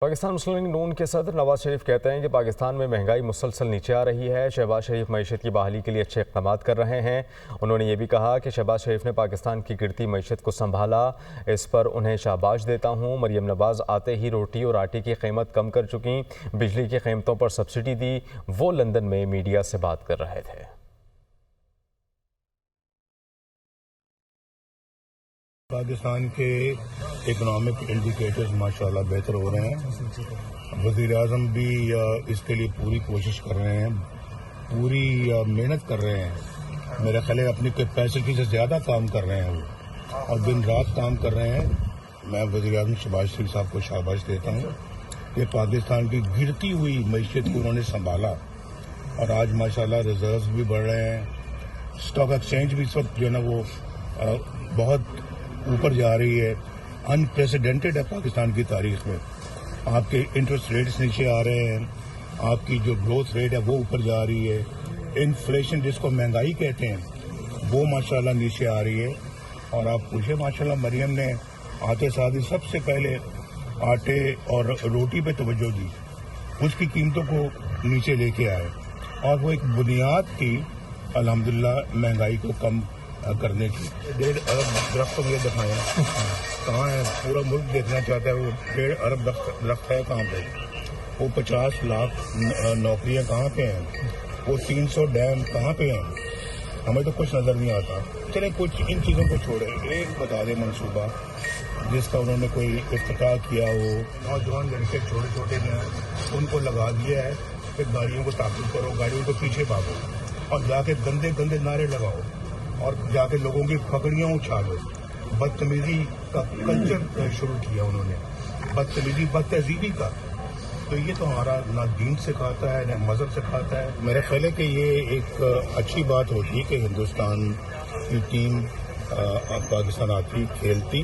پاکستان مسلم league نون کے صدر نواز شریف کہتے ہیں کہ پاکستان میں مہنگائی مسلسل نیچے آ رہی ہے۔ شہباز شریف معیشت کی بحالی کے لیے اچھے اقدامات کر رہے ہیں۔ انہوں نے یہ بھی کہا کہ شہباز شریف نے پاکستان کی گرتی معیشت کو سنبھالا، اس پر انہیں شاباش دیتا ہوں۔ مریم نواز آتے ہی روٹی اور آٹے کی قیمت کم کر چکیں، بجلی کی قیمتوں پر سبسڈی دی۔ وہ لندن میں میڈیا سے بات کر رہے تھے۔ پاکستان کے اکنامک انڈیکیٹرز ماشاءاللہ بہتر ہو رہے ہیں۔ وزیر اعظم بھی اس کے لیے پوری کوشش کر رہے ہیں، پوری محنت کر رہے ہیں۔ میرا خیال ہے اپنی کیپیسٹی سے زیادہ کام کر رہے ہیں وہ، اور دن رات کام کر رہے ہیں۔ میں وزیر اعظم شہباز شریف صاحب کو شاباش دیتا ہوں کہ پاکستان کی گرتی ہوئی معیشت کو انہوں نے سنبھالا، اور آج ماشاءاللہ ریزروز بھی بڑھ رہے ہیں۔ اسٹاک ایکسچینج بھی اس وقت جو ہے نا وہ بہت اوپر جا رہی ہے، انپریسیڈنٹڈ ہے پاکستان کی تاریخ میں۔ آپ کے انٹرسٹ ریٹس نیچے آ رہے ہیں، آپ کی جو گروتھ ریٹ ہے وہ اوپر جا رہی ہے، انفلیشن جس کو مہنگائی کہتے ہیں وہ ماشاءاللہ نیچے آ رہی ہے۔ اور آپ پوچھیں ماشاءاللہ مریم نے آتے ساتھ ہی سب سے پہلے آٹے اور روٹی پہ توجہ دی، اس کی قیمتوں کو نیچے لے کے آئے، اور وہ ایک بنیاد تھی الحمدللہ مہنگائی کو کم کرنے کی۔ 1.5 ارب درخت مجھے دکھائیں کہاں ہے، پورا ملک دیکھنا چاہتا ہے وہ 1.5 ارب درخت ہے کہاں پہ، وہ 50 لاکھ نوکریاں کہاں پہ ہیں، وہ 300 ڈیم کہاں پہ ہیں، ہمیں تو کچھ نظر نہیں آتا۔ چلیں کچھ ان چیزوں کو چھوڑے، ایک بتا دیں منصوبہ جس کا انہوں نے کوئی افتتاح کیا ہو، نوجوان لڑکے چھوٹے چھوٹے ہیں ان کو لگا دیا ہے کہ گاڑیوں کو تعقیب کرو، گاڑیوں کو پیچھے بھاگو، اور جا کے گندے گندے نعرے لگاؤ، اور جا کے لوگوں کی پگڑیاں اچھالو۔ بدتمیزی کا کلچر شروع کیا انہوں نے، بدتمیزی بد تہذیبی کا۔ تو یہ تو ہمارا نہ دین سکھاتا ہے نہ مذہب سکھاتا ہے۔ میرا خیال ہے کہ یہ ایک اچھی بات ہوتی ہے کہ ہندوستان کی ٹیم پاکستان آتی کھیلتی